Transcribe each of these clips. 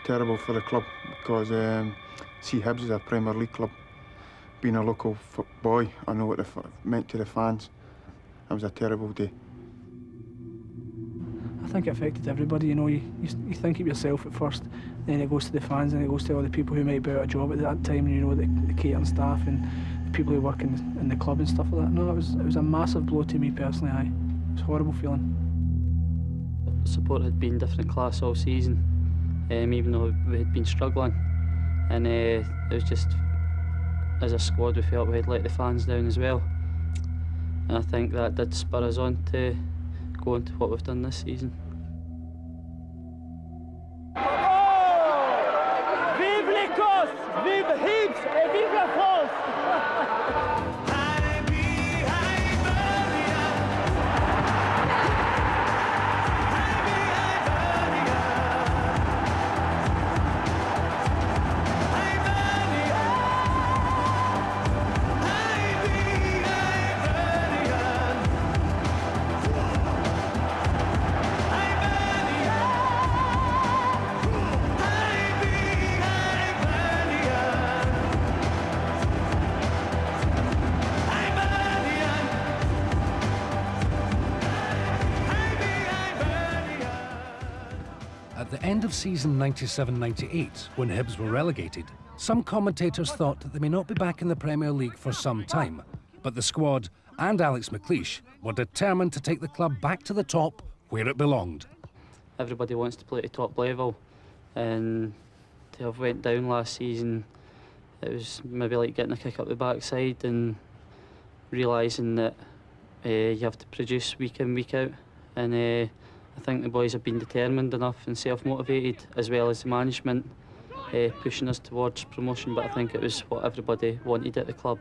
terrible for the club because see, Hibs is a Premier League club. Being a local boy, I know what it meant to the fans. It was a terrible day. I think it affected everybody. You know, you think of yourself at first, then it goes to the fans, and it goes to all the people who might be out of job at that time. You know, the catering staff and the people who work in the club and stuff like that. No, it was a massive blow to me personally. It was a horrible feeling. Support had been different class all season, even though we had been struggling, and it was just, as a squad, we felt we had let the fans down as well, and I think that did spur us on to go into what we've done this season. Vive l'Écosse! Vive Hibs et vive la France! At the end of season 97-98, when Hibs were relegated, some commentators thought that they may not be back in the Premier League for some time, but the squad and Alex McLeish were determined to take the club back to the top where it belonged. Everybody wants to play at the top level, and to have went down last season, it was maybe like getting a kick up the backside and realising that you have to produce week in, week out, and I think the boys have been determined enough and self-motivated, as well as the management pushing us towards promotion, but I think it was what everybody wanted at the club.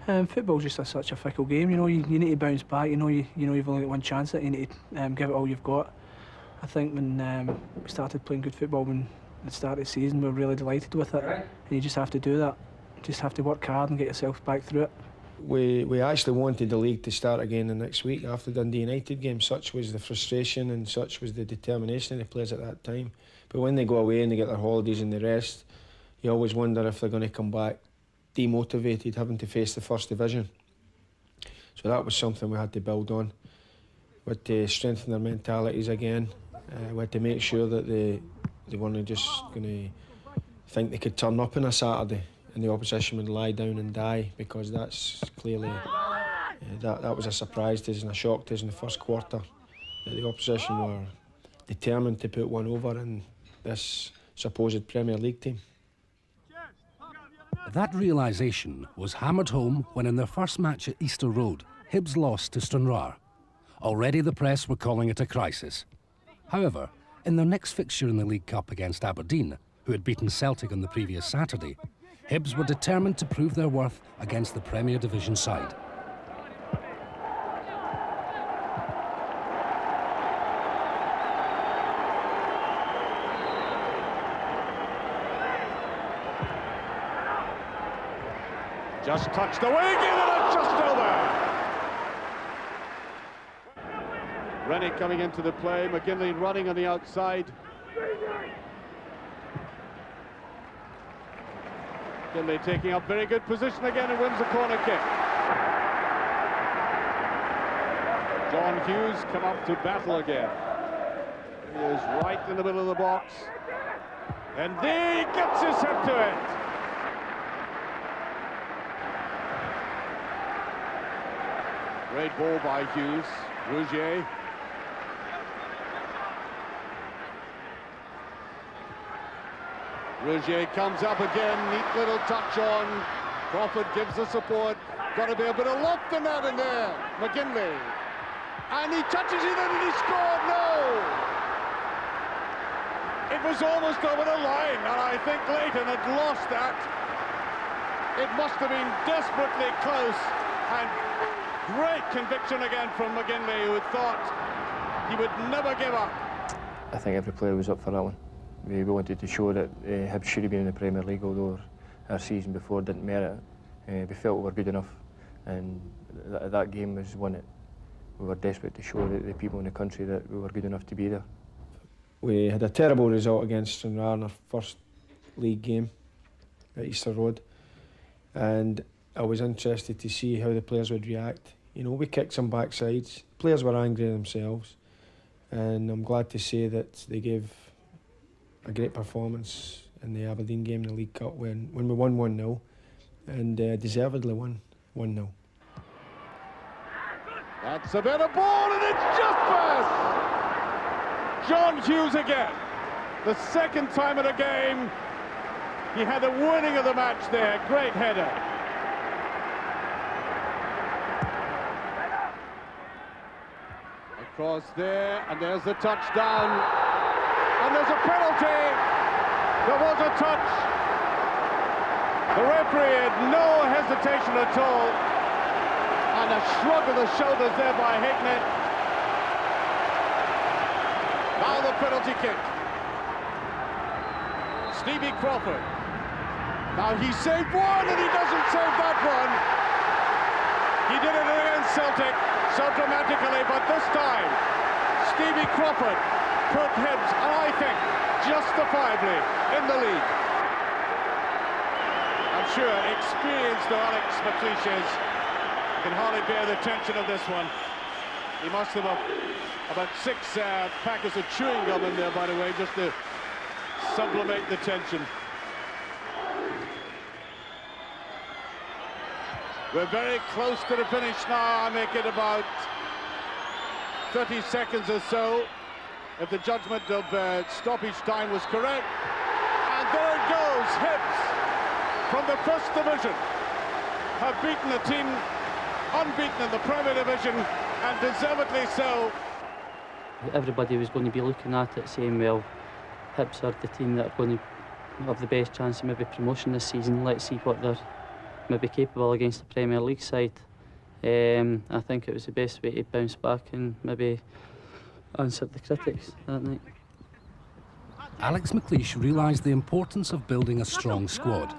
Football's just such a fickle game, you know. You need to bounce back. You know you've only got one chance at it. You need to give it all you've got. I think when we started playing good football when at the start of the season, we were really delighted with it, and you just have to do that. You just have to work hard and get yourself back through it. We actually wanted the league to start again the next week after the Dundee United game. Such was the frustration and such was the determination of the players at that time. But when they go away and they get their holidays and the rest, you always wonder if they're going to come back demotivated, having to face the First Division. So that was something we had to build on. We had to strengthen their mentalities again. We had to make sure that they weren't just going to think they could turn up on a Saturday and the opposition would lie down and die, because that's clearly that was a surprise to us and a shock to us in the first quarter. The opposition were determined to put one over in this supposed Premier League team. That realisation was hammered home when in their first match at Easter Road, Hibs lost to Stranraer. Already the press were calling it a crisis. However, in their next fixture in the League Cup against Aberdeen, who had beaten Celtic on the previous Saturday, Hibs were determined to prove their worth against the Premier Division side. Just touched away again, and it's just still there. Rennie coming into the play, McGinley running on the outside. McGinley taking up very good position again and wins the corner kick. John Hughes come up to battle again. He is right in the middle of the box. And there he gets his hip to it. Great ball by Hughes. Rougier. Rougier comes up again, neat little touch on. Crawford gives the support. Got to be a bit of loft in that in there. McGinley. And he touches it and he scored. No! It was almost over the line, and I think Leighton had lost that. It must have been desperately close, and great conviction again from McGinley, who had thought he would never give up. I think every player was up for that one. We wanted to show that Hibs should have been in the Premier League, although our season before didn't merit it. We felt we were good enough, and that game was one that we were desperate to show the people in the country that we were good enough to be there. We had a terrible result against Stranraer in our first league game at Easter Road, and I was interested to see how the players would react. You know, we kicked some backsides. Players were angry themselves, and I'm glad to say that they gave a great performance in the Aberdeen game in the League Cup when we won 1-0, and deservedly won 1-0. That's a bit of ball, and it's just past! John Hughes again. The second time in a game, he had the winning of the match there. Great header. Across there, and there's the touchdown. And there's a penalty. There was a touch. The referee had no hesitation at all. And a shrug of the shoulders there by Hicknett. Now the penalty kick. Stevie Crawford. Now he saved one, and he doesn't save that one. He did it against Celtic so dramatically, but this time Stevie Crawford put Hibs, and I think justifiably, in the lead. I'm sure experienced though Alex McLeish is, he can hardly bear the tension of this one. He must have about 6 packets of chewing gum in there, by the way, just to sublimate the tension. We're very close to the finish now. I make it about 30 seconds or so, if the judgment of stoppage time was correct. And there it goes. Hibs, from the First Division, have beaten a team unbeaten in the Premier Division, and deservedly so. Everybody was going to be looking at it saying, well, Hibs are the team that are going to have the best chance of maybe promotion this season. Let's see what they're maybe capable against the Premier League side. I think it was the best way to bounce back and maybe answer the critics that night. Alex McLeish realised the importance of building a strong squad.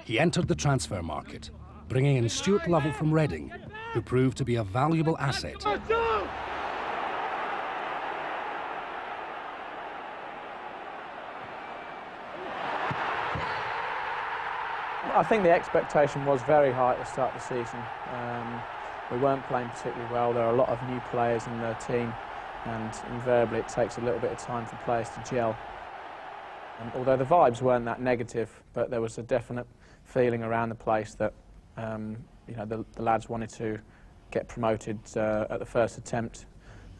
He entered the transfer market, bringing in Stuart Lovell from Reading, who proved to be a valuable asset. I think the expectation was very high at the start of the season. We weren't playing particularly well. There are a lot of new players in the team, and invariably it takes a little bit of time for players to gel. Although the vibes weren't that negative, but there was a definite feeling around the place that you know, the lads wanted to get promoted at the first attempt.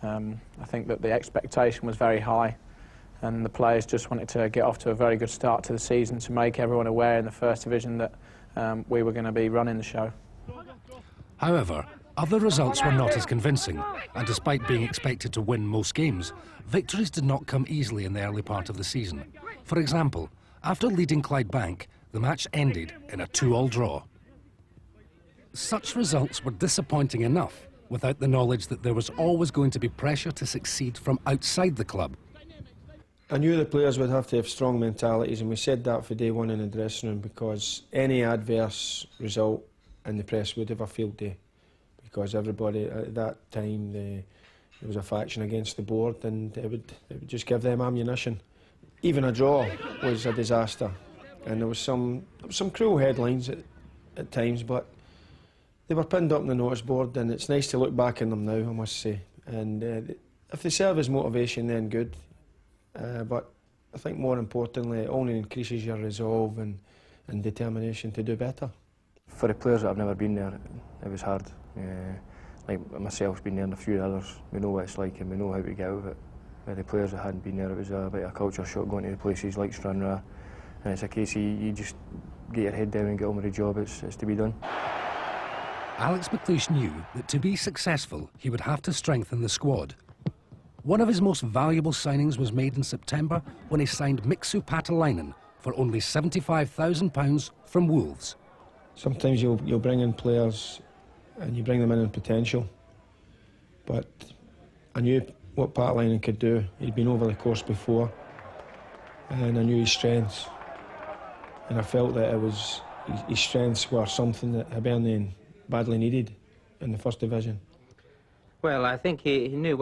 I think that the expectation was very high, and the players just wanted to get off to a very good start to the season to make everyone aware in the First Division that we were going to be running the show. However, other results were not as convincing, and despite being expected to win most games, victories did not come easily in the early part of the season. For example, after leading Clydebank, the match ended in a 2-2 draw. Such results were disappointing enough, without the knowledge that there was always going to be pressure to succeed from outside the club. I knew the players would have to have strong mentalities, and we said that for day one in the dressing room, because any adverse result in the press would have a field day, because everybody at that time, there was a faction against the board, and it would just give them ammunition. Even a draw was a disaster, and there was some cruel headlines at times, but they were pinned up on the notice board, and it's nice to look back on them now, I must say. And if they serve as motivation, then good. But I think more importantly, it only increases your resolve and determination to do better. For the players that have never been there, it was hard. Like myself, been there and a few others, we know what it's like and we know how to get out of it. The players that hadn't been there, it was a bit of a culture shock going to the places like Stranraer, and it's a case of you just get your head down and get on with the job. It's to be done. Alex McLeish knew that to be successful, he would have to strengthen the squad. One of his most valuable signings was made in September when he signed Miksu Patalainen for only £75,000 from Wolves. Sometimes you'll bring in players and you bring them in potential, but I knew what Patalainen could do. He'd been over the course before, and I knew his strengths, and I felt that his strengths were something that Hibernian badly needed in the First Division. Well, I think he knew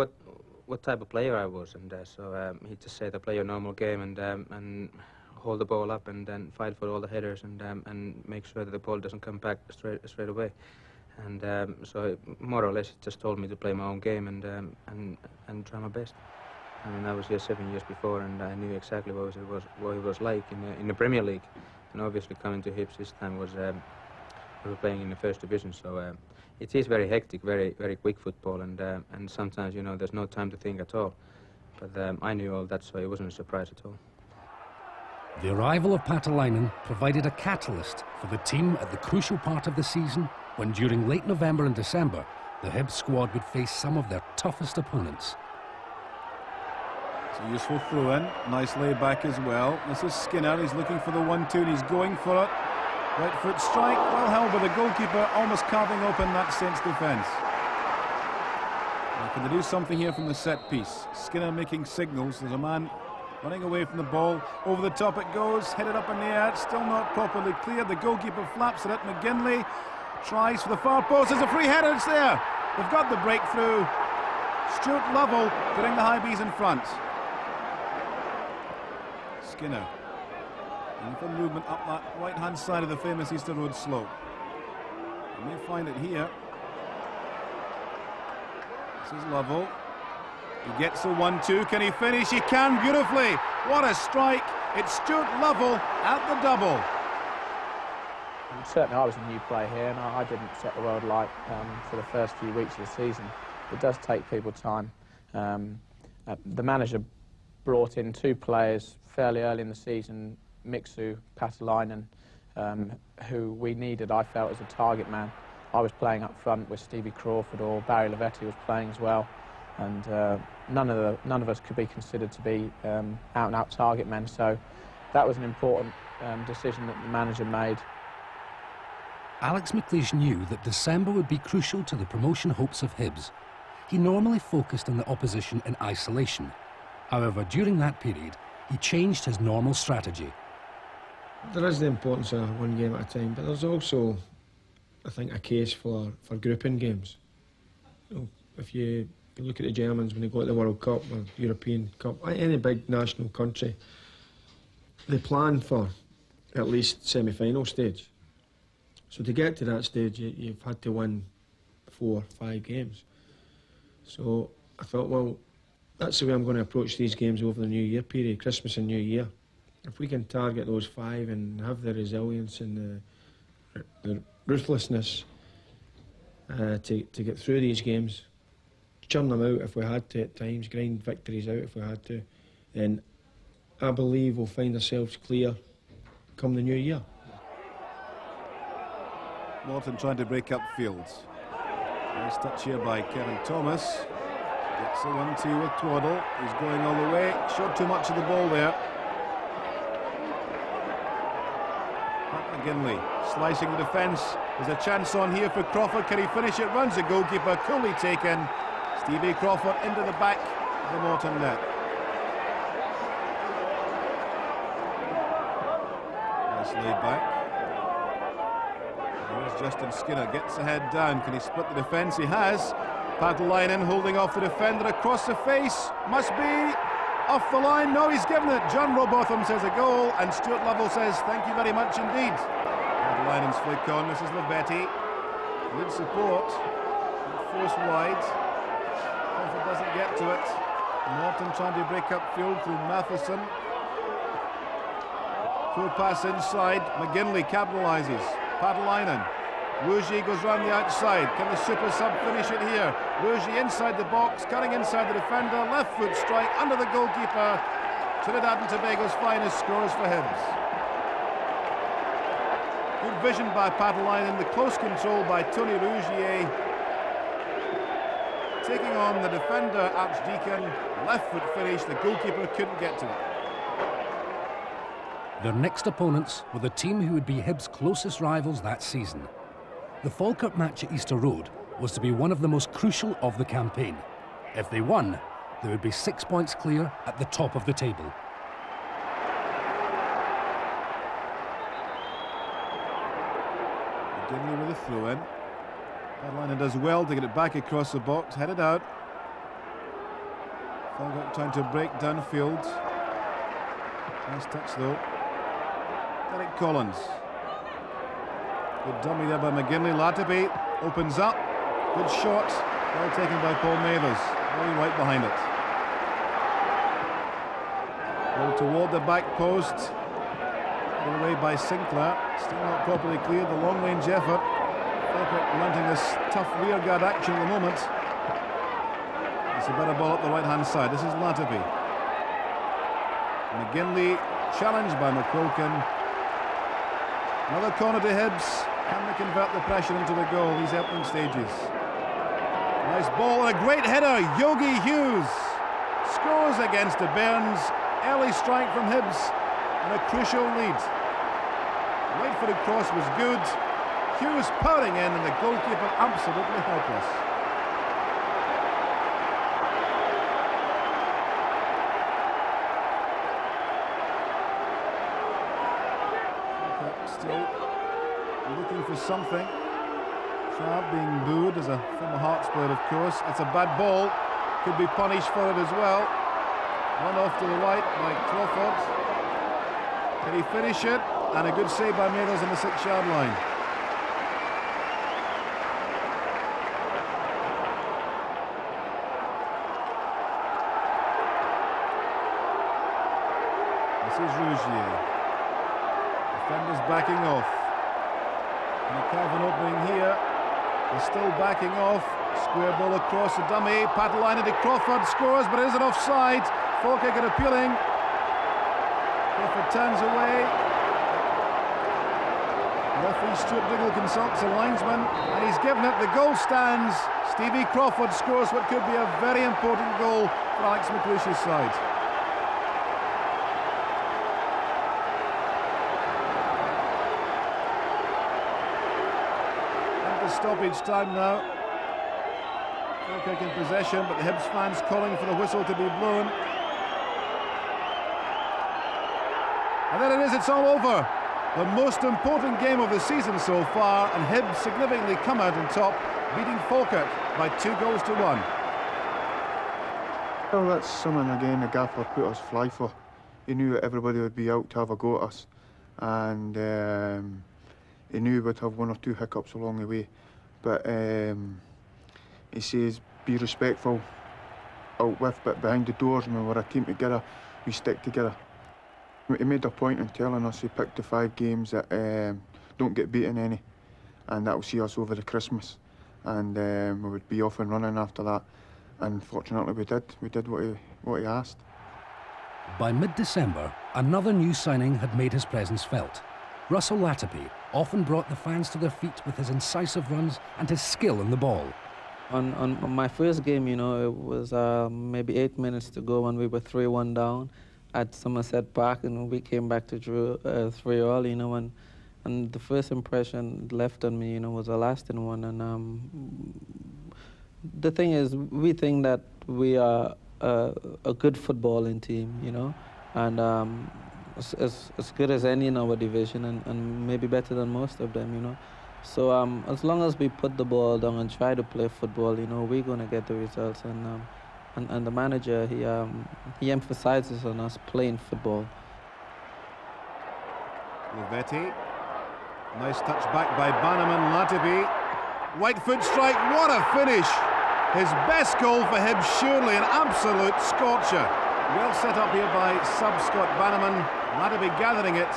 what type of player I was, and so he just said, "Play your normal game and hold the ball up, and then fight for all the headers, and make sure that the ball doesn't come back straight away." And so more or less, he just told me to play my own game and try my best. I mean, I was here 7 years before, and I knew exactly what it was like in the Premier League, and obviously coming to Hibs this time was we were playing in the first division, so. It is very hectic, very quick football, and sometimes, you know, there's no time to think at all. But I knew all that, so it wasn't a surprise at all. The arrival of Patalainen provided a catalyst for the team at the crucial part of the season when, during late November and December, the Hibs squad would face some of their toughest opponents. It's a useful throw-in, nice lay-back as well. This is Skinner, he's looking for the 1-2 and he's going for it. Right foot strike, well held by the goalkeeper, almost carving open that Saints defence. Can they do something here from the set piece? Skinner making signals, there's a man running away from the ball, over the top it goes, headed up in the air, still not properly cleared, the goalkeeper flaps it at McGinley, tries for the far post, there's a free header, it's there! They've got the breakthrough, Stuart Lovell putting the high bees in front. Skinner. For movement up that right-hand side of the famous Easter Road slope. You may find it here. This is Lovell. He gets the 1-2. Can he finish? He can beautifully. What a strike. It's Stuart Lovell at the double. And certainly I was a new player here, and I didn't set the world alight for the first few weeks of the season. It does take people time. The manager brought in 2 players fairly early in the season, Mixu, Patalainen, who we needed, I felt, as a target man. I was playing up front with Stevie Crawford, or Barry Lavetti was playing as well, and none of us could be considered to be out-and-out target men, so that was an important decision that the manager made. Alex McLeish knew that December would be crucial to the promotion hopes of Hibs. He normally focused on the opposition in isolation. However, during that period, he changed his normal strategy. There is the importance of one game at a time, but there's also, I think, a case for grouping games. You know, if you look at the Germans when they go to the World Cup or European Cup, any big national country, they plan for at least semi-final stage. So to get to that stage, you've had to win 4 or 5 games. So I thought, well, that's the way I'm going to approach these games over the New Year period, Christmas and New Year. If we can target those 5 and have the resilience and the ruthlessness to get through these games, churn them out if we had to at times, grind victories out if we had to, then I believe we'll find ourselves clear come the New Year. Morton trying to break up fields. Nice touch here by Kevin Thomas. Gets the 1-2 with Twaddle. He's going all the way. Showed too much of the ball there. Pat McGinley slicing the defence. There's a chance on here for Crawford. Can he finish it? Runs the goalkeeper. Coolly taken. Stevie Crawford into the back of the Morton net. Nice laid back. Here's Justin Skinner. Gets the head down. Can he split the defence? He has. Patalainen holding off the defender across the face. Must be off the line. No, he's given it. John Robotham says a goal, and Stuart Lovell says thank you very much indeed. Patalainen's flick on. Mrs. Lavetti. Good support. Force wide. Crawford doesn't get to it. Morton trying to break up field through Matheson. Full pass inside. McGinley capitalises. Patalainen. Wooji goes round the outside. Can the super sub finish it here? Wooji inside the box, cutting inside the defender. Left foot strike under the goalkeeper. Trinidad and Tobago's finest scores for Hibs. Good vision by Patalainen. The close control by Tony Rougier. Taking on the defender, Archdeacon. Left foot finish. The goalkeeper couldn't get to it. Their next opponents were the team who would be Hibs' closest rivals that season. The Falkirk match at Easter Road was to be one of the most crucial of the campaign. If they won, they would be 6 points clear at the top of the table. McGinley with a throw-in. Patalainen does well to get it back across the box, headed out. Falkirk trying to break downfield. Nice touch though. Derek Collins. Good dummy there by McGinley. Latapi opens up. Good shot. Well taken by Paul Mathers. Very right behind it. Well toward the back post. Put away by Sinclair. Still not properly cleared. The long range effort. Falkirk mounting this tough rearguard action at the moment. It's a better ball up the right hand side. This is Latapi. McGinley challenged by McQuilkin. Another corner to Hibs. Can they convert the pressure into the goal these opening stages? Nice ball and a great header. Yogi Hughes scores against the Bairns. Early strike from Hibs and a crucial lead. Right-footed cross was good. Hughes powering in and the goalkeeper absolutely helpless. Still looking for something. Sharp being booed as a former Hearts player, of course. It's a bad ball. Could be punished for it as well. One off to the right by Crawford. Can he finish it? And a good save by Mathers on the 6-yard line. This is Rougier. Defenders backing off. And a Calvin opening here. They're still backing off. Square ball across the dummy. Paddle-line to Crawford. Scores, but is it offside? Falkirk are appealing. Crawford turns away. Referee Stuart Diggle consults a linesman, and he's given it. The goal stands. Stevie Crawford scores what could be a very important goal for Alex McLeish's side. Stoppage time now. Falkirk in possession, but the Hibs fans calling for the whistle to be blown. And there it is, it's all over. The most important game of the season so far, and Hibs significantly come out on top, beating Falkirk by 2-1. Well, that's something again the gaffer put us fly for. He knew that everybody would be out to have a go at us, and he knew we'd have one or two hiccups along the way. But he says, be respectful out with, but behind the doors, when we're a team together, we stick together. He made a point in telling us he picked the 5 games that don't get beaten any, and that will see us over the Christmas. And we would be off and running after that. And fortunately we did. We did what he asked. By mid-December, another new signing had made his presence felt. Russell Latapi often brought the fans to their feet with his incisive runs and his skill in the ball. On my first game, you know, it was maybe 8 minutes to go when we were 3-1 down at Somerset Park, and we came back to draw 3-3, you know, and the first impression left on me, you know, was a lasting one. And the thing is, we think that we are a good footballing team, you know, and as good as any in our division, and maybe better than most of them, you know. So as long as we put the ball down and try to play football, you know, we're going to get the results. And the manager, he emphasizes on us playing football. Luvetti, nice touch back by Bannerman. Latapi, right foot strike, what a finish! His best goal for him, surely an absolute scorcher. Well set up here by sub-Scott Bannerman. Latapi gathering it,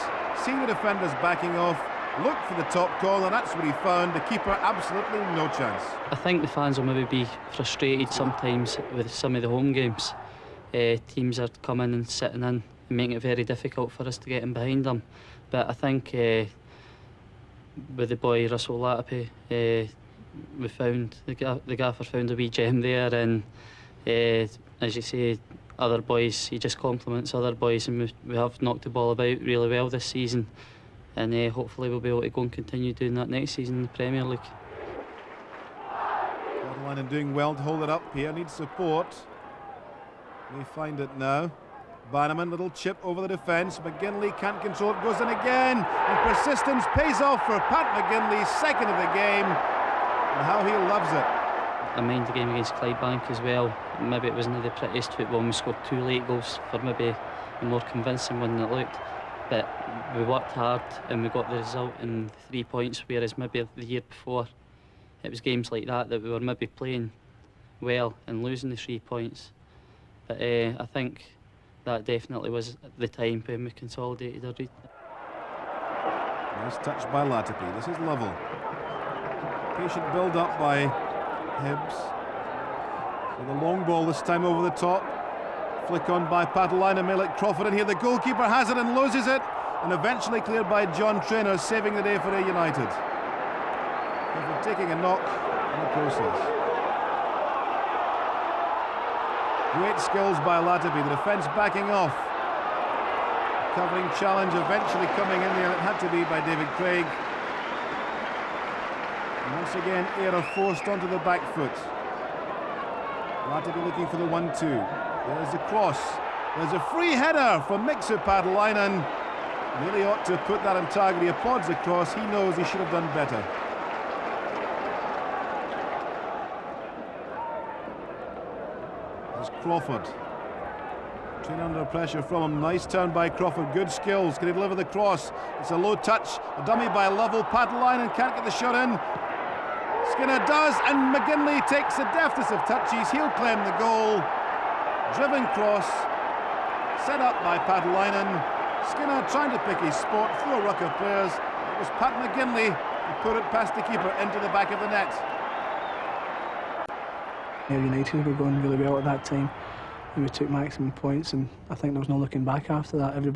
seeing the defenders backing off, looked for the top corner, that's what he found. The keeper, absolutely no chance. I think the fans will maybe be frustrated sometimes with some of the home games. Teams are coming and sitting in and making it very difficult for us to get in behind them. But I think with the boy Russell Latapi, we found, the gaffer found a wee gem there, and as you say, other boys, he just compliments other boys, and we have knocked the ball about really well this season, and hopefully we'll be able to go and continue doing that next season in the Premier League. Borderline doing well to hold it up here, needs support. They find it now. Bannerman, little chip over the defence. McGinley can't control it, goes in again, and persistence pays off for Pat McGinley, second of the game, and how he loves it. a mind game against Clydebank as well. Maybe it wasn't the prettiest football, and we scored 2 late goals for maybe a more convincing one than it looked. But we worked hard and we got the result in 3 points, whereas maybe the year before it was games like that we were maybe playing well and losing the 3 points. But I think that definitely was the time when we consolidated our lead. Nice touch by Latipi. This is level. Patient build up by Hibs. With a long ball this time over the top. Flick on by Padulainen, may let Crawford in here. The goalkeeper has it and loses it, and eventually cleared by John Traynor, saving the day for Ayr United. Crawford taking a knock in the process. Great skills by Latipi, the defence backing off. Covering challenge eventually coming in there. It had to be by David Craig. And once again, Ayr are forced onto the back foot. Latipi looking for the 1-2. There's the cross. There's a free header from Mixu Padulainen. Really ought to put that on target. He applauds the cross. He knows he should have done better. There's Crawford. Train under pressure from him. Nice turn by Crawford. Good skills. Can he deliver the cross? It's a low touch. A dummy by Lovell. Padulainen can't get the shot in. Skinner does, and McGinley takes the deftest of touches. He'll claim the goal. Driven cross. Set up by Padulainen. Skinner trying to pick his spot through a ruck of players. It was Pat McGinley who put it past the keeper into the back of the net. Ayr United were going really well at that time, and we took maximum points, and I think there was no looking back after that. We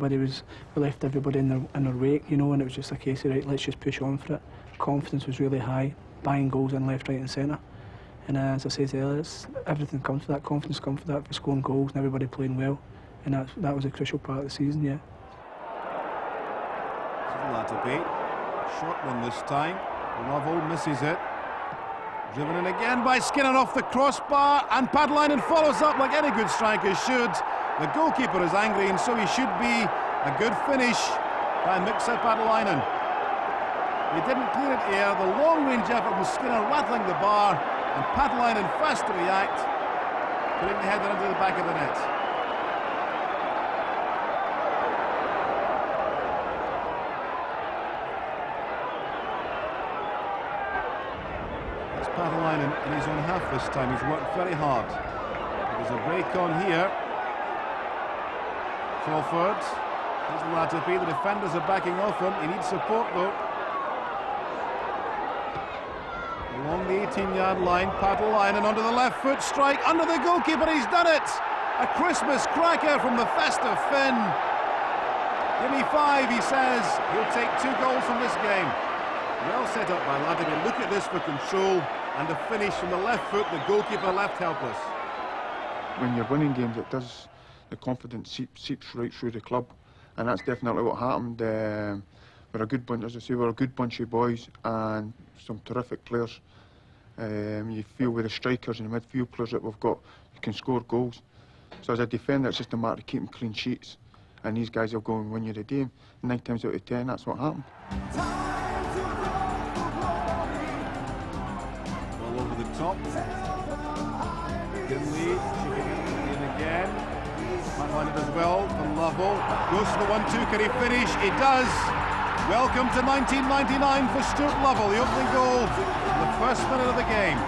left everybody in their wake, you know, and it was just a case of, right, let's just push on for it. Confidence was really high, buying goals in left, right and centre. And as I said earlier, everything comes for that, confidence comes for that, for scoring goals and everybody playing well. And that was a crucial part of the season, yeah. Latipi, short one this time. Lovell misses it. Driven in again by Skinner off the crossbar, and Padulainen follows up like any good striker should. The goalkeeper is angry, and so he should be. A good finish by Mixu Padulainen. He didn't clear it here. The long-range effort from Skinner rattling the bar, and Padulainen fast to react, putting the header into the back of the net. Padulainen in his own half this time. He's worked very hard. There's a break on here. Crawford. Here's Latipi. The defenders are backing off him. He needs support though. Along the 18-yard line, Padulainen onto the left foot strike under the goalkeeper. He's done it. A Christmas cracker from the festive Finn. Give me 5, he says. He'll take 2 goals from this game. Well set up by Latipi. Look at this for control. And a finish from the left foot, the goalkeeper left helpless. When you're winning games, the confidence seeps right through the club, and that's definitely what happened. We're a good bunch, as I say, we're a good bunch of boys and some terrific players. You feel with the strikers and the midfield players that we've got, you can score goals. So as a defender, it's just a matter of keeping clean sheets, and these guys will go and win you the game. 9 times out of 10, that's what happened. Top. Ginley chipping it in again. Padulainen as well from Lovell. Goes to the 1-2. Can he finish? He does. Welcome to 1999 for Stuart Lovell. The opening goal in the first minute of the game.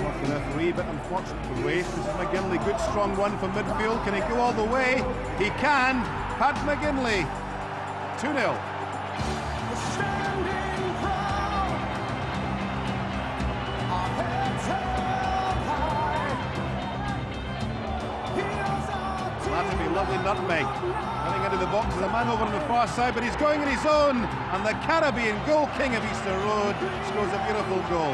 Off the referee, but unfortunate for waste. This is McGinley. Good strong run from midfield. Can he go all the way? He can. Pat McGinley. 2-0. Lovely nutmeg. Running into the box is a man over on the far side, but he's going in his own. And the Caribbean goal king of Easter Road scores a beautiful goal.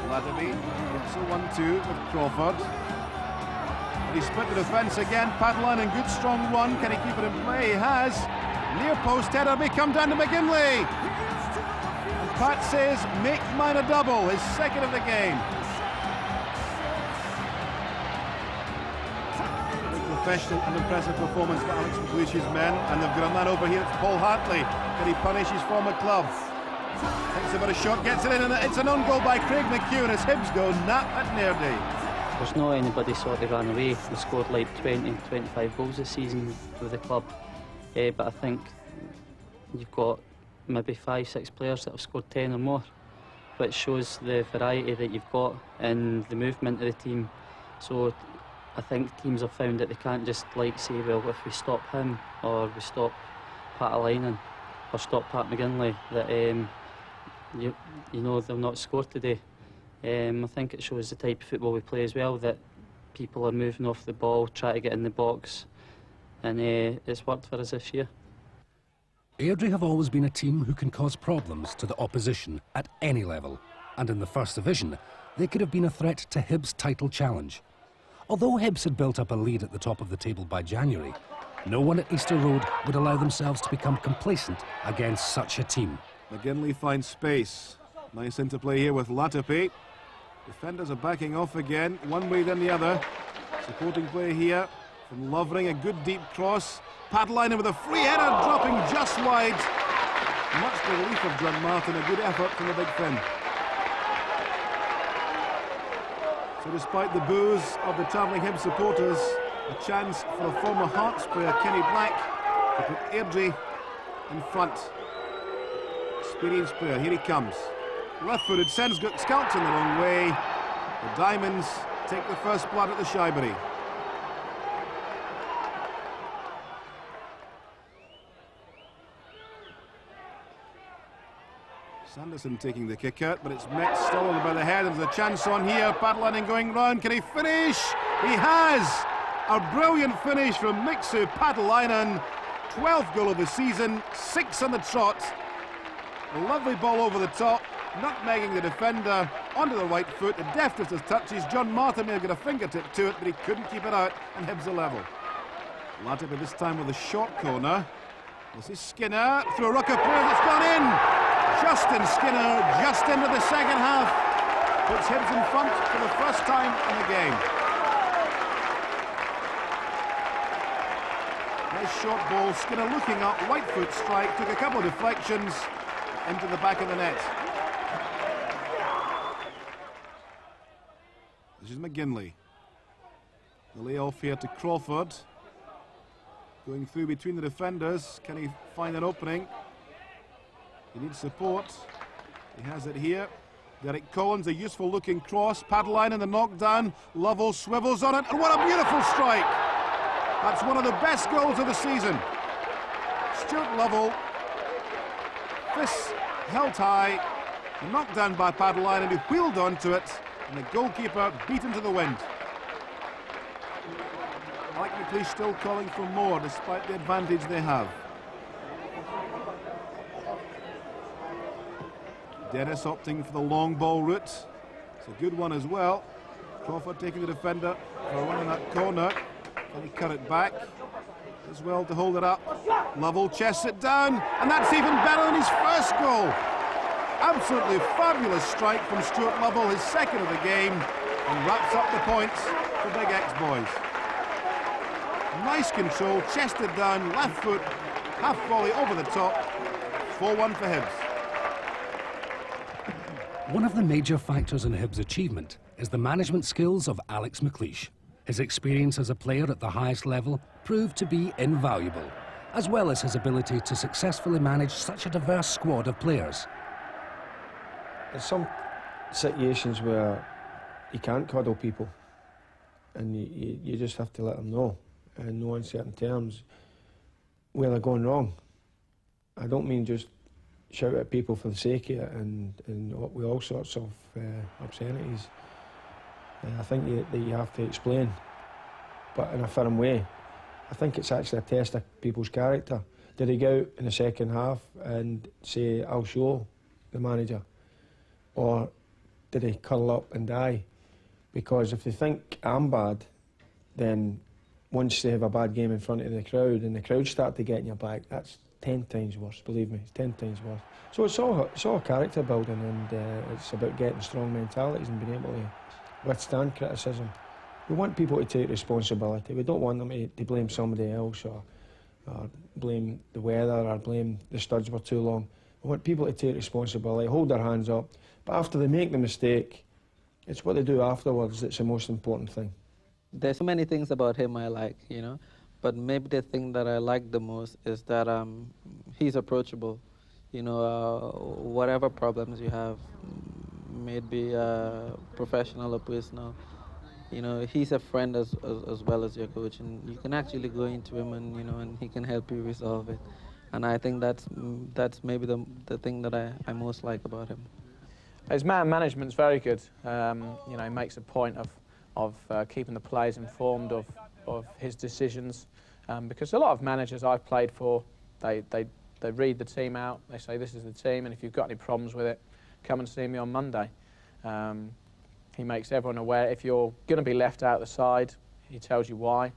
Latipi gets a 1-2 with Crawford. And he split the defence again. Padulainen, good strong run. Can he keep it in play? He has. Near post header may come down to McGinley. And Pat says, make mine a double, his second of the game. professional and impressive performance for Alex McLeish's men, and they've got a man over here, it's Paul Hartley. Can he punish his former club? Thinks about a shot, gets it in, and it's an own goal by Craig McEwen as Hibs go nap at Nerdy. There's not anybody sort of ran away. We scored like 20, 25 goals this season with the club. But I think you've got maybe 5, 6 players that have scored 10 or more, which shows the variety that you've got and the movement of the team. So I think teams have found that they can't just like say, well, if we stop him or we stop Paatelainen or stop Pat McGinley, that you know they'll not score today. I think it shows the type of football we play as well, that people are moving off the ball, try to get in the box, and it's worked for us this year. Airdrie have always been a team who can cause problems to the opposition at any level, and in the First Division they could have been a threat to Hibs' title challenge. Although Hibs had built up a lead at the top of the table by January, no one at Easter Road would allow themselves to become complacent against such a team. McGinley finds space. Nice interplay here with Latape. Defenders are backing off again, one way then the other. Supporting play here from Lovering, a good deep cross. Paatelainen with a free header, dropping just wide. Much to the relief of Drummartin, a good effort from the Big Fin. So despite the boos of the travelling Hibs supporters, a chance for a former Hearts player, Kenny Black, to put Airdrie in front. Experienced player, here he comes. Left-footed, sends Skelton the wrong way. The Diamonds take the first blood at the Shibery. Sanderson taking the kick out, but it's met stolen by the head. There's a chance on here. Paatelainen going round. Can he finish? He has! A brilliant finish from Mixu Paatelainen. 12th goal of the season, 6 on the trot. A lovely ball over the top, nutmegging the defender onto the right foot. The deftest of touches. John Martin may have got a fingertip to it, but he couldn't keep it out, and Hibs are level. Latimer this time with a short corner. This is Skinner through a ruck of players. It's gone in! Justin Skinner just into the second half. Puts Hibs in front for the first time in the game. Nice short ball. Skinner looking up, right foot strike. Took a couple of deflections into the back of the net. This is McGinley. The layoff here to Crawford. Going through between the defenders. Can he find an opening? He needs support. He has it here. Derek Collins, a useful looking cross. Paatelainen, the knockdown. Lovell swivels on it. And what a beautiful strike! That's one of the best goals of the season. Stuart Lovell. Fists held high. Knocked down by Paatelainen, who wheeled onto it. And the goalkeeper beaten to the wind. Mike McLeish still calling for more despite the advantage they have. Dennis opting for the long ball route. It's a good one as well. Crawford taking the defender for a run in that corner. Can he cut it back? As well to hold it up. Lovell chests it down, and that's even better than his first goal. Absolutely fabulous strike from Stuart Lovell, his second of the game, and wraps up the points for Big X boys. Nice control, chested down, left foot, half volley over the top. 4-1 for Hibs. One of the major factors in Hibs' achievement is the management skills of Alex McLeish. His experience as a player at the highest level proved to be invaluable, as well as his ability to successfully manage such a diverse squad of players. There's some situations where you can't coddle people, and you just have to let them know, and know in certain terms where they're going wrong. I don't mean just shout at people for the sake of it and with all sorts of obscenities. I think that you have to explain, but in a firm way. I think it's actually a test of people's character. Did he go out in the second half and say, I'll show the manager? Or did he curl up and die? Because if they think I'm bad, then once they have a bad game in front of the crowd and the crowd start to get in your back, that's 10 times worse, believe me, it's 10 times worse. So it's all character building, and it's about getting strong mentalities and being able to withstand criticism We want people to take responsibility. We don't want them to blame somebody else or blame the weather or blame the studs were too long. We want people to take responsibility, hold their hands up. But after they make the mistake, it's what they do afterwards that's the most important thing. There's so many things about him I like, you know, but maybe the thing that I like the most is that he's approachable. You know, whatever problems you have, may it be professional or personal, you know, he's a friend as well as your coach, and you can actually go into him and, you know, and he can help you resolve it. And I think that's maybe the thing that I most like about him. His man management's very good. You know, he makes a point of keeping the players informed of his decisions, because a lot of managers I've played for, they read the team out, they say this is the team, and if you've got any problems with it, come and see me on Monday. He makes everyone aware. If you're going to be left out the side, he tells you why.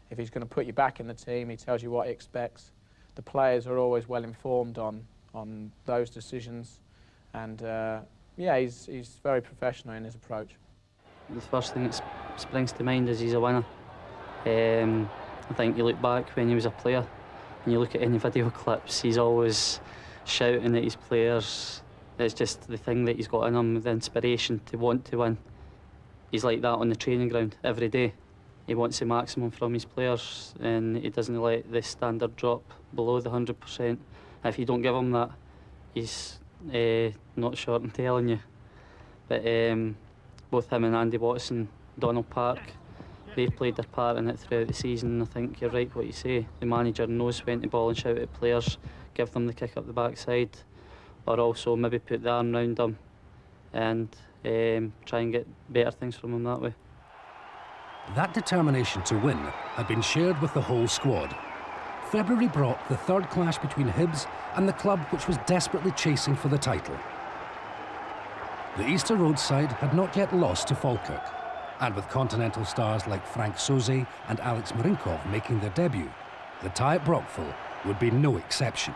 If he's going to put you back in the team, he tells you what he expects. The players are always well informed on those decisions, and yeah, he's very professional in his approach. The first thing that springs to mind is he's a winner. I think you look back when he was a player, and you look at any video clips, he's always shouting at his players. It's just the thing that he's got in him, the inspiration to want to win. He's like that on the training ground every day. He wants the maximum from his players, and he doesn't let the standard drop below the 100%. If you don't give him that, he's not short in telling you. But both him and Andy Watson, Donald Park, they've played their part in it throughout the season. I think you're right what you say. The manager knows when to ball and shout at players, give them the kick up the backside, or also maybe put the arm round them and try and get better things from them that way. That determination to win had been shared with the whole squad. February brought the third clash between Hibs and the club which was desperately chasing for the title. The Easter Road side had not yet lost to Falkirk, and with continental stars like Frank Soze and Alex Marinkov making their debut, the tie at Brockville would be no exception.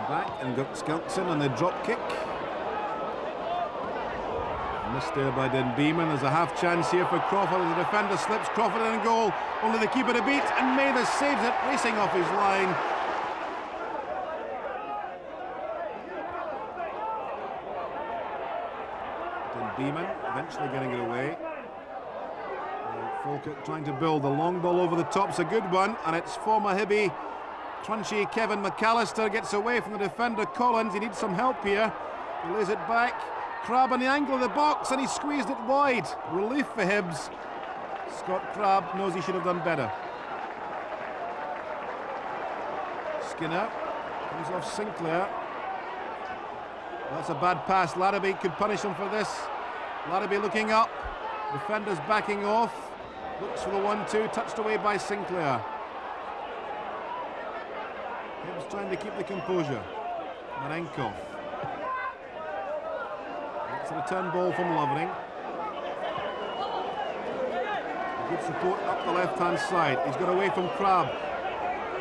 Back and got Skelton on the drop kick. Missed there by Den Beeman. There's a half chance here for Crawford as the defender slips. Crawford in goal, only the keeper to beat, and Mathers saves it, racing off his line. Den Beeman eventually getting it away. Falkirk trying to build the long ball over the top's a good one, and it's former Hibby crunchy Kevin McAllister gets away from the defender Collins. He needs some help here. He lays it back. Crabb on the angle of the box, and he squeezed it wide. Relief for Hibs. Scott Crabb knows he should have done better. Skinner comes off Sinclair. That's a bad pass. Larrabee could punish him for this. Larrabee looking up. Defenders backing off. Looks for the 1-2, touched away by Sinclair. Hibs trying to keep the composure. Marenkov. It's a return ball from Lovering. Good support up the left-hand side. He's got away from Crabb.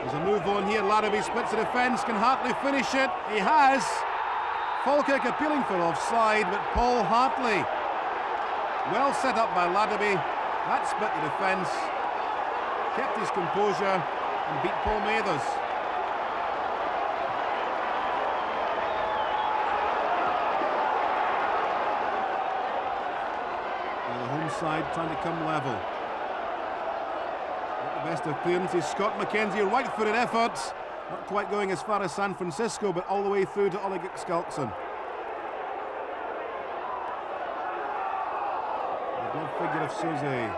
There's a move on here. Larrabee splits the defence. Can Hartley finish it? He has. Falkirk appealing for offside, but Paul Hartley, well set up by Larrabee. That split the defence. Kept his composure and beat Paul Mathers. Side trying to come level. At the best of clearances, Scott McKenzie, right-footed effort. Not quite going as far as San Francisco, but all the way through to Oleg Skelton. The glove figure of Soze.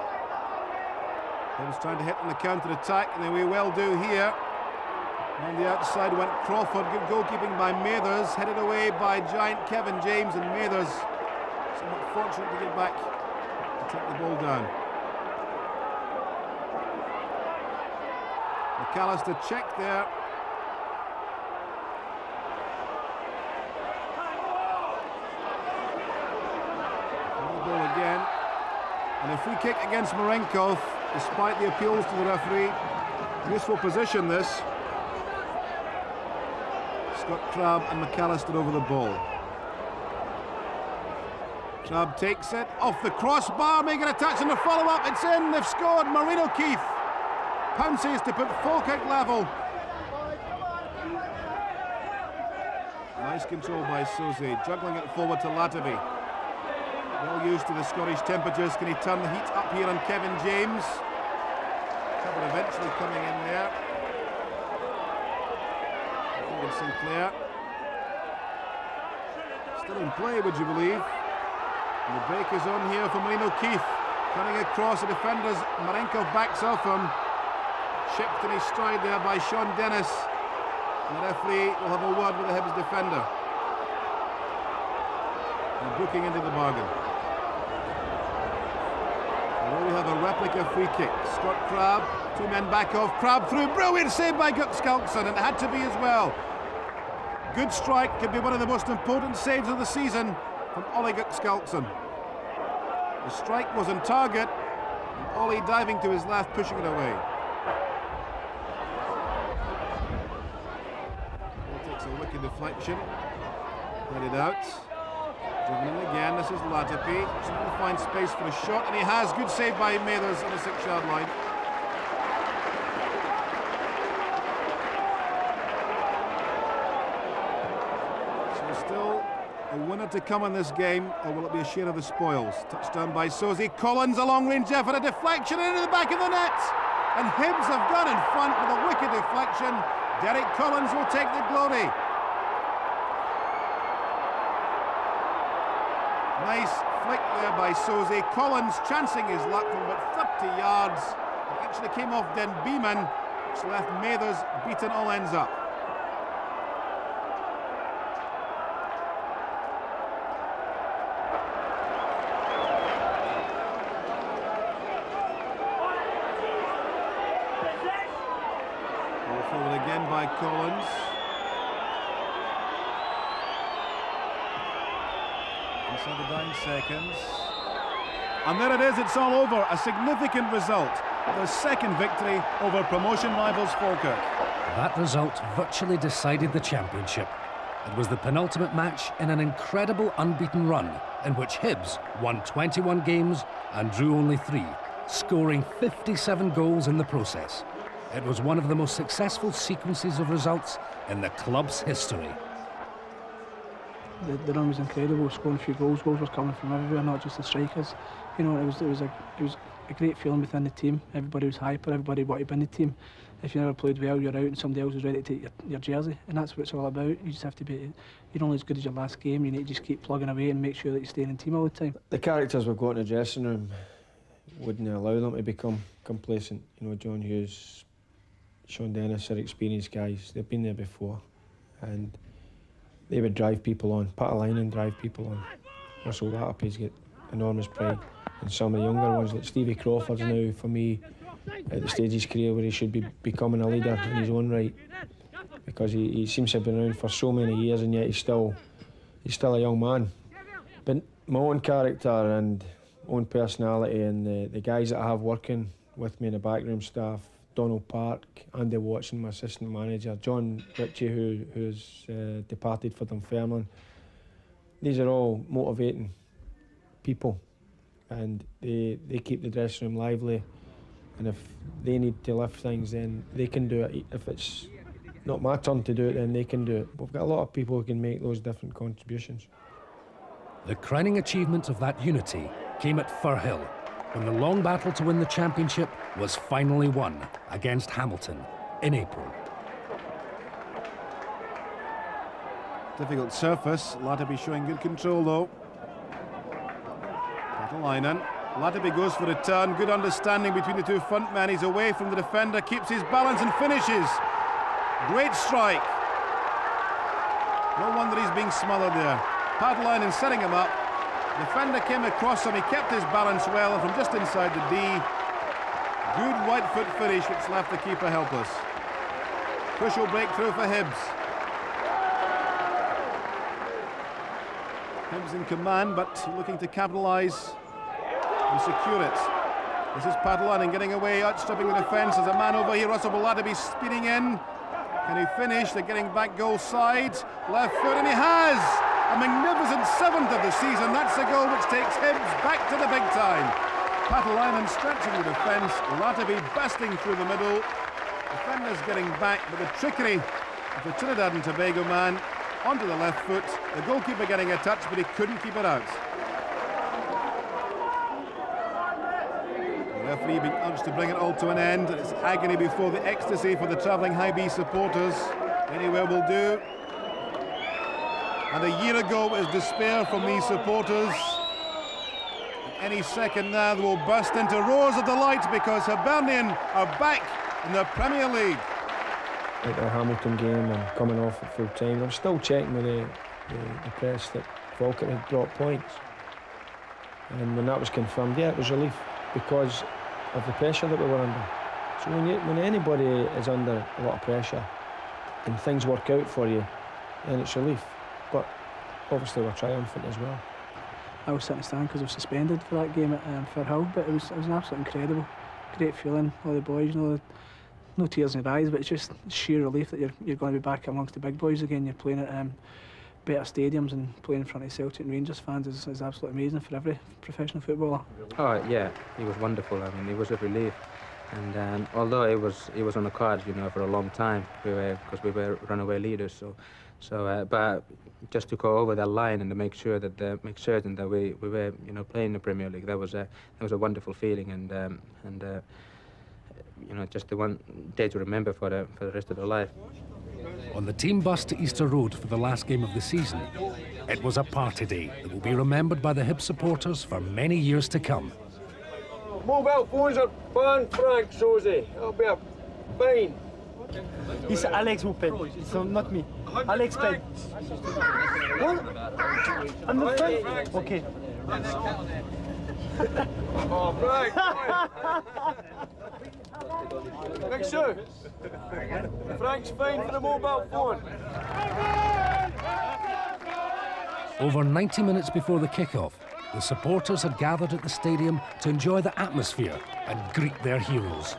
He was trying to hit on the counter-attack, and they well do here. On the outside went Crawford. Good goalkeeping by Mathers. Headed away by giant Kevin James, and Mathers somewhat fortunate to get back. Take the ball down. McAllister checked there. The ball again. And a free kick against Marenkov, despite the appeals to the referee. Useful position this. Scott Crabb and McAllister over the ball. Crabb takes it off the crossbar, making a touch on the follow-up. It's in, they've scored. Maureen O'Keefe pounces to put Falkirk level. Nice control by Soze, juggling it forward to Lataby. Well used to the Scottish temperatures. Can he turn the heat up here on Kevin James? Trouble eventually coming in there. Sinclair. Still in play, would you believe? And the break is on here for Maureen O'Keefe. Cutting across the defenders. Marenkov backs off him. Shipped in his stride there by Sean Dennis. And the referee will have a word with the Hibs defender. And booking into the bargain. And we have a replica free kick. Scott Crabb, two men back off. Crabb through, brilliant save by Guk Skalkson, and it had to be as well. Good strike, could be one of the most important saves of the season from Ollie Guk Skalkson. The strike was on target, and Ollie diving to his left, pushing it away. He takes a wicked deflection, headed out. Driven in again, this is Latapi, trying to find space for a shot, and he has. Good save by Mathers on the 6-yard line. So still a winner to come in this game, or will it be a share of the spoils? Touchdown by Soze. Collins, a long-range effort, a deflection into the back of the net, and Hibs have gone in front with a wicked deflection. Derek Collins will take the glory. Nice flick there by Soze. Collins chancing his luck from about 30 yards. It actually came off Den Beeman, which left Mathers beaten all ends up. Ball forward again by Collins. Inside the 9 seconds. And there it is, it's all over. A significant result. The second victory over promotion rivals Falkirk. That result virtually decided the championship. It was the penultimate match in an incredible unbeaten run in which Hibs won 21 games and drew only 3, scoring 57 goals in the process. It was one of the most successful sequences of results in the club's history. The run was incredible, scoring a few goals. Goals were coming from everywhere, not just the strikers. You know, it was a great feeling within the team. Everybody was hyper, everybody wanted to be in the team. If you never played well, you're out and somebody else was ready to take your jersey, and that's what it's all about. You just have to be, you're only as good as your last game. You need to just keep plugging away and make sure that you stay in the team all the time. The characters we've got in the dressing room wouldn't allow them to become complacent. You know, John Hughes, Sean Dennis are experienced guys. They've been there before, and they would drive people on. Pat Linen drive people on. Russell Latapi's got enormous pride. And some of the younger ones, like Stevie Crawford's now, for me, at the stage of his career where he should be becoming a leader in his own right. Because he seems to have been around for so many years, and yet he's still a young man. But my own character and own personality, and the guys that I have working with me in the backroom staff, Donald Park, Andy Watson, my assistant manager, John Ritchie, who's departed for Dunfermline. These are all motivating people, and they keep the dressing room lively. And if they need to lift things, then they can do it. If it's not my turn to do it, then they can do it. We've got a lot of people who can make those different contributions. The crowning achievement of that unity came at Firhill, when the long battle to win the championship was finally won against Hamilton in April. Difficult surface. Lataby showing good control though. Patalainen. Lataby goes for a turn. Good understanding between the two front men. He's away from the defender, keeps his balance and finishes. Great strike. No wonder he's being smothered there. Patalainen setting him up. Defender came across him, he kept his balance well, and from just inside the D, good white foot finish which left the keeper helpless. Crucial breakthrough for Hibs. Hibs in command, but looking to capitalise and secure it. This is Patalainen getting away, outstripping the defence. There's a man over here, Russell Lataby speeding in. Can he finish the getting back goal side? Left foot, and he has! A magnificent 7th of the season. That's a goal which takes Hibs back to the big time. Patalainen stretching the defence, Latabi busting through the middle. Defenders getting back, but the trickery of the Trinidad and Tobago man onto the left foot. The goalkeeper getting a touch, but he couldn't keep it out. The referee being urged to bring it all to an end. It's agony before the ecstasy for the travelling High B supporters. Anywhere will do. And a year ago it was despair from these supporters. Any second now they will burst into roars of delight because Hibernian are back in the Premier League. At the Hamilton game and coming off at full time, I'm still checking with the press that Falkirk had brought points. And when that was confirmed, yeah, it was relief because of the pressure that we were under. So when anybody is under a lot of pressure and things work out for you, then it's relief. But obviously we're triumphant as well. I was sitting in the stand because I was suspended for that game at Firhill, but it was an absolutely incredible, great feeling. All the boys, you know, no tears in their eyes, but it's just sheer relief that you're going to be back amongst the big boys again. You're playing at better stadiums, and playing in front of Celtic and Rangers fans is absolutely amazing for every professional footballer. Oh yeah, he was wonderful. I mean, it was a relief, and although it was on the cards, you know, for a long time, because we were runaway leaders. But just to go over that line and to make certain that we were, you know, playing the Premier League, that was a wonderful feeling, and you know, just the one day to remember for the rest of their life. On the team bus to Easter Road for the last game of the season, it was a party day that will be remembered by the Hibs supporters for many years to come. Mobile phones are banned, Frank, Josie. That'll be a fine. It's Alex who paid, so not me. Alex paid. What? I'm the friend? Okay. Oh, Frank! Big Sue! Frank's fine for the mobile phone. Over 90 minutes before the kick-off, the supporters had gathered at the stadium to enjoy the atmosphere and greet their heroes.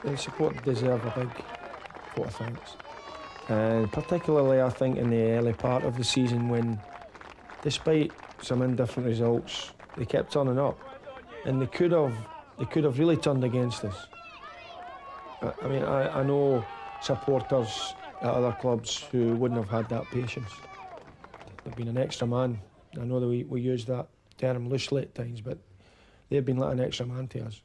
The supporters deserve a big vote of thanks. And particularly, I think, in the early part of the season when, despite some indifferent results, they kept turning up. And they could have really turned against us. I mean, I know supporters at other clubs who wouldn't have had that patience. They've been an extra man. I know that we use that term loosely at times, but they've been like an extra man to us.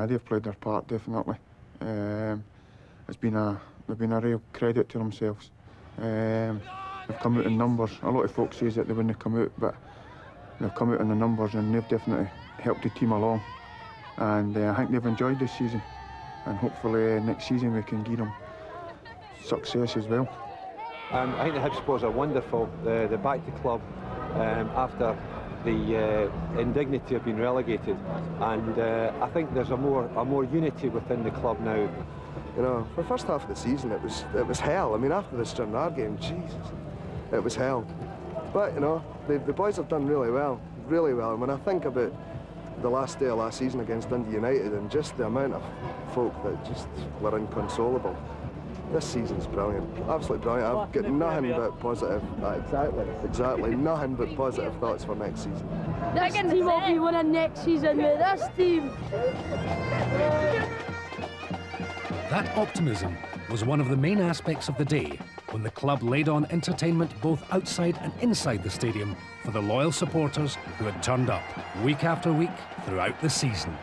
They've played their part, definitely. They've been a real credit to themselves. They've come out in numbers. A lot of folks say that they wouldn't have come out, but they've come out in the numbers, and they've definitely helped the team along. And I think they've enjoyed this season, and hopefully next season we can give them success as well. I think the Hibs supporters are wonderful. They're back to club after the indignity of being relegated, and I think there's a more unity within the club now. You know, for the first half of the season, it was hell. I mean, after the Stranraer game, Jesus, it was hell. But you know, the boys have done really well, really well. And when I think about the last day of last season against Dundee United and just the amount of folk that just were inconsolable, this season's brilliant, absolutely brilliant. I've got nothing but positive, exactly, nothing but positive thoughts for next season. This team will be winning next season with this team. That optimism was one of the main aspects of the day when the club laid on entertainment both outside and inside the stadium for the loyal supporters who had turned up week after week throughout the season.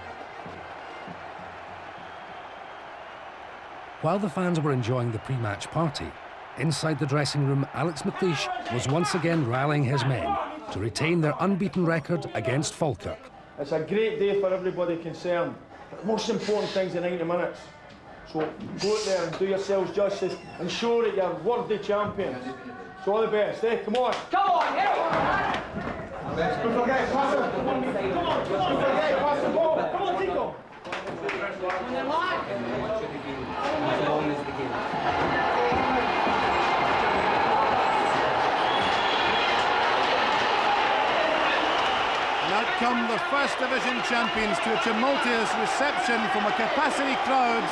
While the fans were enjoying the pre-match party, inside the dressing room, Alex McLeish was once again rallying his men to retain their unbeaten record against Falkirk. It's a great day for everybody concerned. The most important thing's in 90 minutes. So go out there and do yourselves justice and show that you're worthy champions. So all the best, eh? Come on! Come on, yeah! Don't forget, pass it! Come on, don't forget, pass the ball! Come on, Tico! come the First Division champions to a tumultuous reception from a capacity crowd.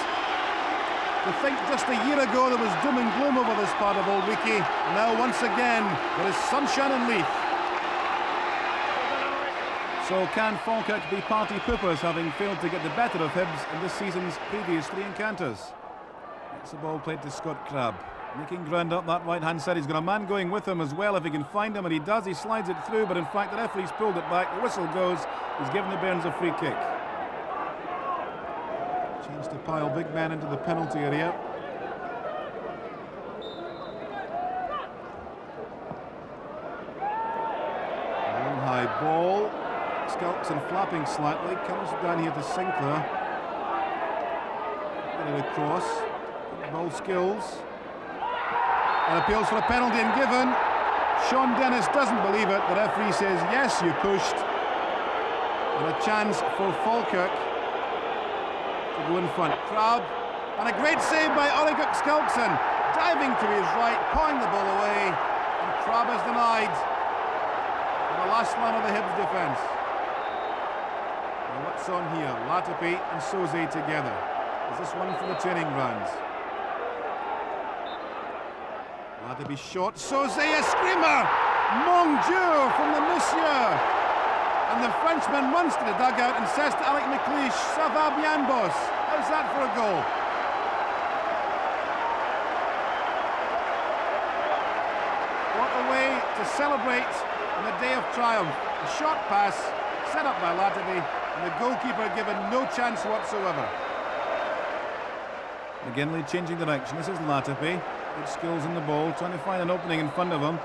To think just a year ago there was doom and gloom over this part of Old Wiki. Now once again there is sunshine and leaf. So can Falkirk be party poopers, having failed to get the better of Hibs in this season's previous 3 encounters? It's the ball played to Scott Crabb, making ground up that right-hand side. He's got a man going with him as well if he can find him, and he does. He slides it through, but in fact the referee's pulled it back. The whistle goes. He's given the Bairns a free kick. Chance to pile big men into the penalty area. Long high ball. Skelton flapping slightly, comes down here to Sinclair. Get it across. Ball skills. And appeals for a penalty and given. Sean Dennis doesn't believe it. The referee says, yes, you pushed. And a chance for Falkirk to go in front. Crabb. And a great save by Oleguk Skelton. Diving to his right, pawing the ball away. And Crabb is denied. And the last line of the Hibs defence. And what's on here? Latapi and Soze together. Is this one for the training grounds? Latapi short. Soze a screamer! Mon Dieu from the Monsieur! And the Frenchman runs to the dugout and says to Alec McLeish, "Ça va bien, boss." How's that for a goal? What a way to celebrate on the day of triumph. A short pass set up by Latapi, and the goalkeeper given no chance whatsoever. McGinley changing direction. This is Latapi. Good skills in the ball, trying to find an opening in front of him.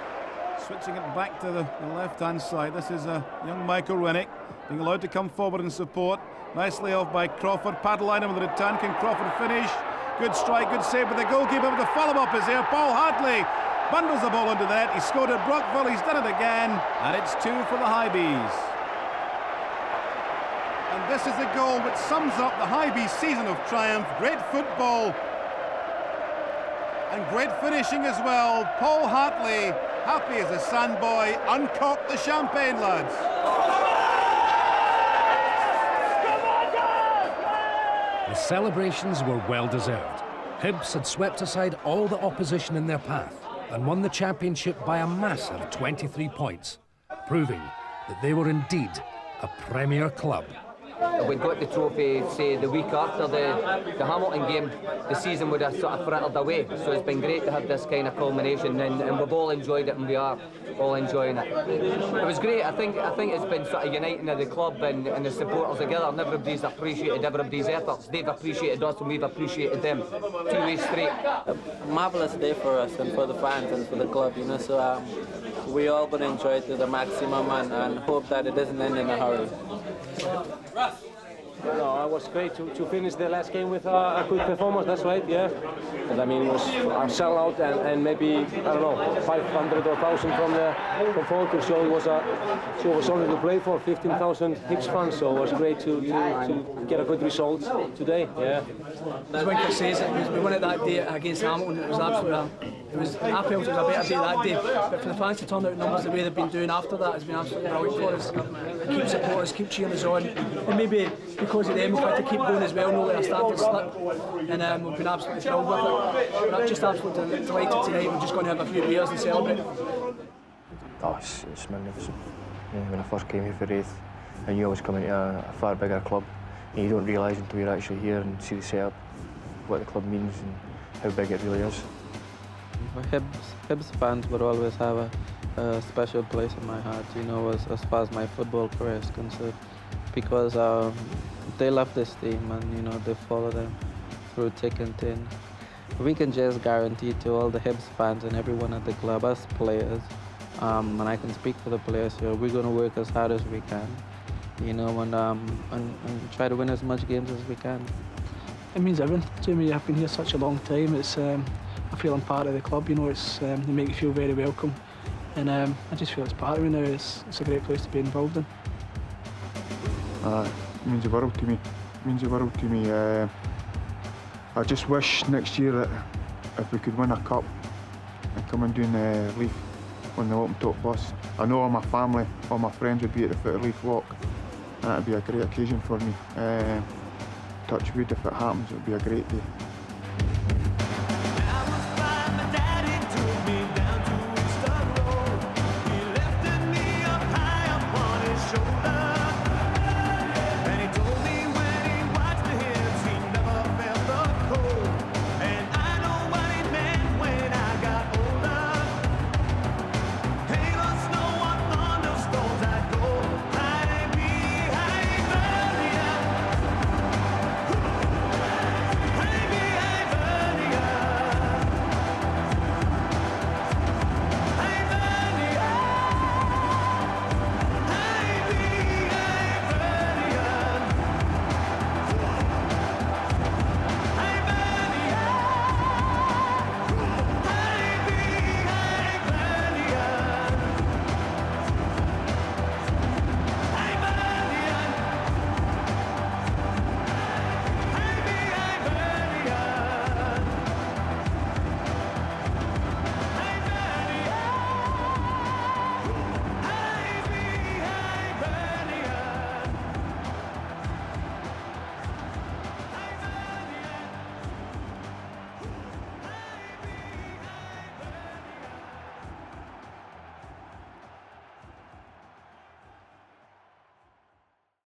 Switching it back to the left-hand side. This is young Michael Rennick being allowed to come forward and support. Nicely off by Crawford. Padline with the return. Can Crawford finish? Good strike, good save, but the goalkeeper with the follow-up is here. Paul Hartley bundles the ball into the net. He scored at Brockville. He's done it again, and it's 2 for the Highbees. And this is the goal which sums up the Highbees season of triumph. Great football and great finishing as well. Paul Hartley, happy as a sandboy, uncorked the champagne, lads. The celebrations were well deserved. Hibs had swept aside all the opposition in their path and won the championship by a massive 23 points, proving that they were indeed a Premier club. If we'd got the trophy, say, the week after the Hamilton game, the season would have sort of frittered away. So it's been great to have this kind of culmination, and we've all enjoyed it, and we are all enjoying it. It was great. I think it's been sort of uniting of the club and the supporters together, and everybody's appreciated everybody's efforts. They've appreciated us, and we've appreciated them. 2-way street. A marvellous day for us and for the fans and for the club, you know. So we all going to enjoy it to the maximum and hope that it doesn't end in a hurry. No, it was great to finish the last game with a good performance, that's right, yeah. And I mean, it was a sellout and maybe, I don't know, 500 or 1,000 from Falkirk, so it was only to play for 15,000 Hibs fans, so it was great to get a good result today, yeah. As Winker says, we won it that day against Hamilton. It was absolutely, I felt it was a better day that day. But for the fans to turn out numbers the way they've been doing after that has been absolutely brilliant for us. Keep supporting us, keep cheering us on, and maybe because of them we've had to keep going as well, not let our standards slip. And we've been absolutely thrilled with it. We're just absolutely delighted tonight. We're just going to have a few beers and celebrate. Oh, it's magnificent. When I first came here for Wraith, I knew I was coming to a far bigger club. And you don't realise until you're actually here and see the setup, what the club means and how big it really is. Hibs fans would always have a special place in my heart, you know, as far as my football career is concerned, because they love this team and, you know, they follow them through thick and thin. We can just guarantee to all the Hibs fans and everyone at the club, as players, and I can speak for the players here, we're going to work as hard as we can, you know, and try to win as much games as we can. It means everything to me. I've been here such a long time. It's I feel I'm part of the club, you know. It's they make you feel very welcome, and I just feel it's part of me now. It's a great place to be involved in. It means the world to me. It means the world to me. I just wish next year that if we could win a cup and come and do Leaf, on the open top bus. I know all my family, all my friends would be at the foot of Leith Walk. That'd be a great occasion for me. Touch wood, if it happens, it would be a great day.